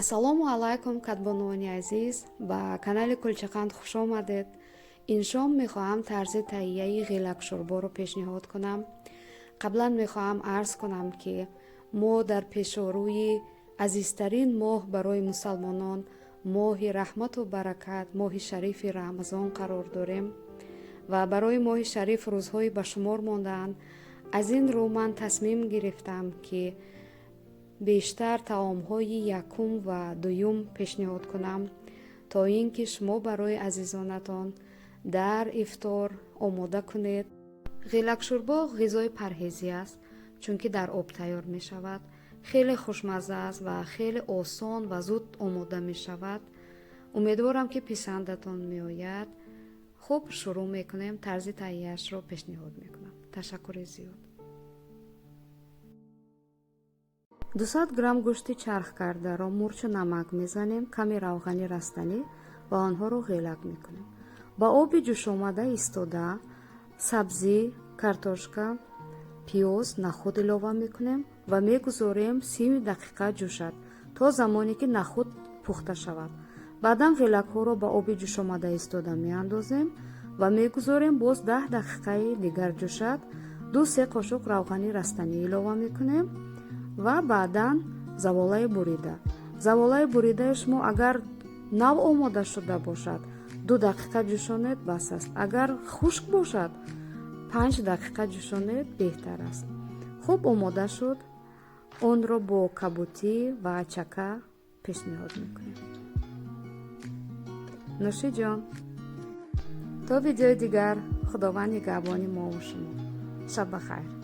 ассалому алейкум кадбонони азиз, ба канали кулчақанд хуш омадед. ин шом мехоҳам тарзи таҳияи ғелак шурборо пешниҳод кунам. қаблан мехоҳам арз кунам ки мо дар пешоруи азизтарин моҳ барои мусалмонон, моҳи раҳмату баракат, моҳи шарифи рамазон қарор дорем ва барои моҳи шариф рӯзҳои ба шумор мондаанд. аз ин рӯ ман тасмим гирифтам ки бештар таомҳои якум ва дуюм пешниҳод кунам, то ин ки шумо барои азизонатон дар ифтор омода кунед. ғелак шурбо ғизои парҳезӣ аст, чунки дар об тайёр мешавад. хеле хушмазза аст ва хеле осон ва зуд омода мешавад. умедворам ки писандатон меояд. хуб, шурӯъ мекунем. тарзи таҳияашро пешниҳод мекунам. ташаккури зиёд. 200 грамм гӯшти чарх кардаро мурчу намак мезанем, каме равғани растанӣ ва онҳоро ғелак мекунем. ба оби ҷӯшомада истода сабзӣ, картошка, пиёз, нахуд илова мекунем ва мегузорем 30 дақиқа ҷӯшад, то замоне ки нахуд пухта шавад. баъдан ғелакҳоро ба оби ҷӯшомада истода меандозем ва мегузорем боз 10 дақиқаи дигар ҷӯшад. 2-3 қошуқ равғани растанӣ илова мекунем ва баъдан заволаи бурида. заволаи буридаи шумо агар нав омода шуда бошад 2 дақиқа ҷӯшонед бас аст. агар хушк бошад 5 дақиқа ҷӯшонед беҳтар аст. хуб, омода шуд. онро бо кабутӣ ва чака пешниҳод мекунем. нӯши ҷон. то видеои дигар, худованд нигаҳбони мо ва шумо. шаб бахайр.